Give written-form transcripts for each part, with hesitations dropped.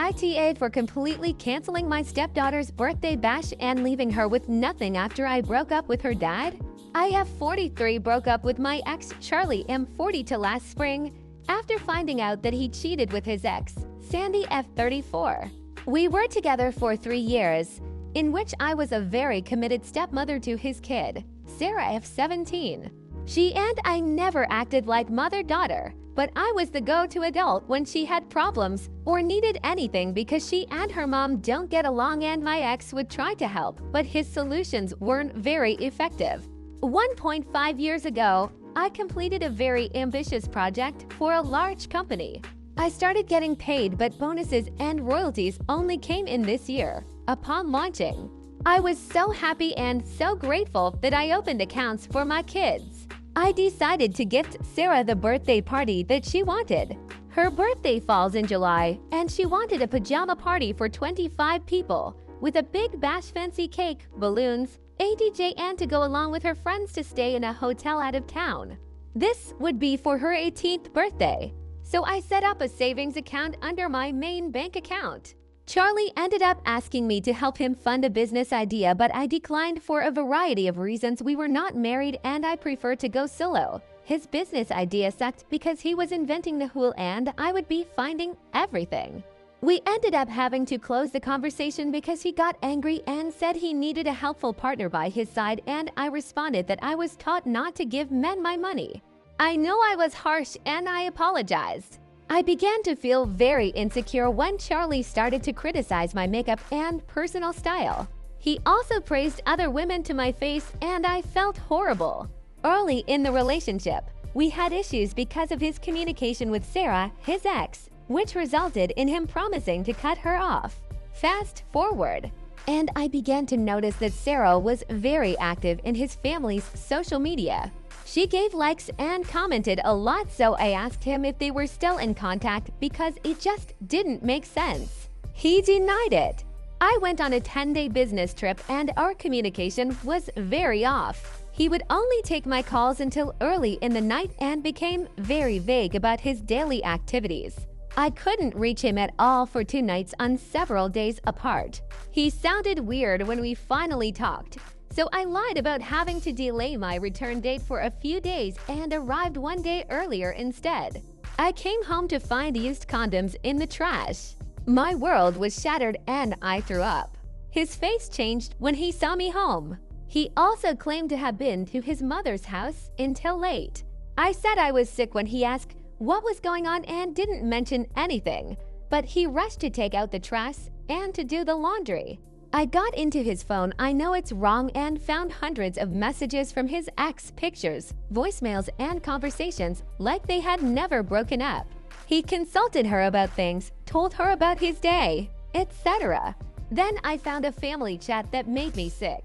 AITA for completely canceling my stepdaughter's birthday bash and leaving her with nothing after I broke up with her dad? I have 43, broke up with my ex Charlie am 42 last spring after finding out that he cheated with his ex, Sandy F 34. We were together for 3 years, in which I was a very committed stepmother to his kid, Sarah F 17. She and I never acted like mother-daughter, but I was the go-to adult when she had problems or needed anything because she and her mom don't get along, and my ex would try to help, but his solutions weren't very effective. 1.5 years ago, I completed a very ambitious project for a large company. I started getting paid, but bonuses and royalties only came in this year. Upon launching, I was so happy and so grateful that I opened accounts for my kids. I decided to gift Sarah the birthday party that she wanted. Her birthday falls in July, and she wanted a pajama party for 25 people with a big bash, fancy cake, balloons, a DJ, and to go along with her friends to stay in a hotel out of town. This would be for her 18th birthday, so I set up a savings account under my main bank account. Charlie ended up asking me to help him fund a business idea, but I declined for a variety of reasons. We were not married and I prefer to go solo. His business idea sucked because he was inventing the wheel and I would be finding everything. We ended up having to close the conversation because he got angry and said he needed a helpful partner by his side, and I responded that I was taught not to give men my money. I know I was harsh and I apologized. I began to feel very insecure when Charlie started to criticize my makeup and personal style. He also praised other women to my face and I felt horrible. Early in the relationship, we had issues because of his communication with Sarah, his ex, which resulted in him promising to cut her off. Fast forward, and I began to notice that Sarah was very active in his family's social media. She gave likes and commented a lot, so I asked him if they were still in contact because it just didn't make sense. He denied it. I went on a 10-day business trip and our communication was very off. He would only take my calls until early in the night and became very vague about his daily activities. I couldn't reach him at all for 2 nights on several days apart. He sounded weird when we finally talked, so I lied about having to delay my return date for a few days and arrived 1 day earlier instead. I came home to find used condoms in the trash. My world was shattered and I threw up. His face changed when he saw me home. He also claimed to have been to his mother's house until late. I said I was sick when he asked what was going on and didn't mention anything, but he rushed to take out the trash and to do the laundry. I got into his phone, I know it's wrong, and found hundreds of messages from his ex, pictures, voicemails, and conversations like they had never broken up. He consulted her about things, told her about his day, etc. Then I found a family chat that made me sick.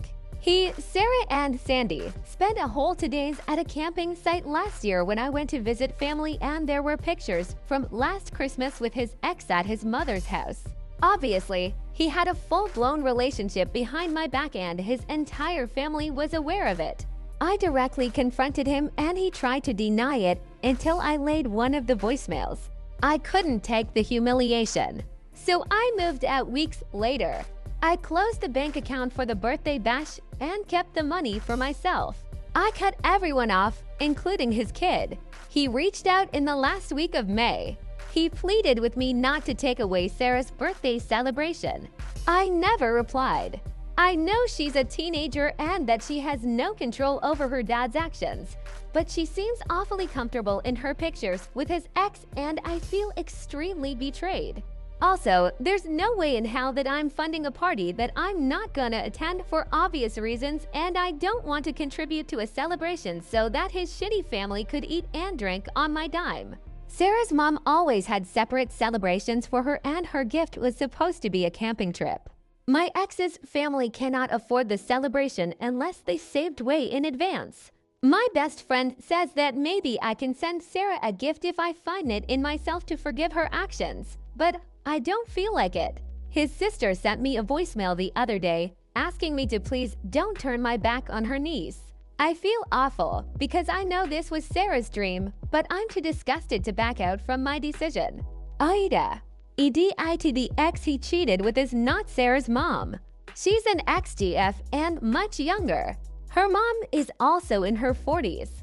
Sarah and Sandy spent a whole 2 days at a camping site last year when I went to visit family, and there were pictures from last Christmas with his ex at his mother's house. Obviously, he had a full-blown relationship behind my back and his entire family was aware of it. I directly confronted him and he tried to deny it until I laid one of the voicemails. I couldn't take the humiliation, so I moved out weeks later. I closed the bank account for the birthday bash and kept the money for myself. I cut everyone off, including his kid. He reached out in the last week of May. He pleaded with me not to take away Sarah's birthday celebration. I never replied. I know she's a teenager and that she has no control over her dad's actions, but she seems awfully comfortable in her pictures with his ex and I feel extremely betrayed. Also, there's no way in hell that I'm funding a party that I'm not gonna attend for obvious reasons, and I don't want to contribute to a celebration so that his shitty family could eat and drink on my dime. Sarah's mom always had separate celebrations for her and her gift was supposed to be a camping trip. My ex's family cannot afford the celebration unless they saved way in advance. My best friend says that maybe I can send Sarah a gift if I find it in myself to forgive her actions, but I don't feel like it. His sister sent me a voicemail the other day asking me to please don't turn my back on her niece. I feel awful because I know this was Sarah's dream, but I'm too disgusted to back out from my decision. AITA. EDIT the ex he cheated with is not Sarah's mom. She's an ex-GF and much younger. Her mom is also in her 40s.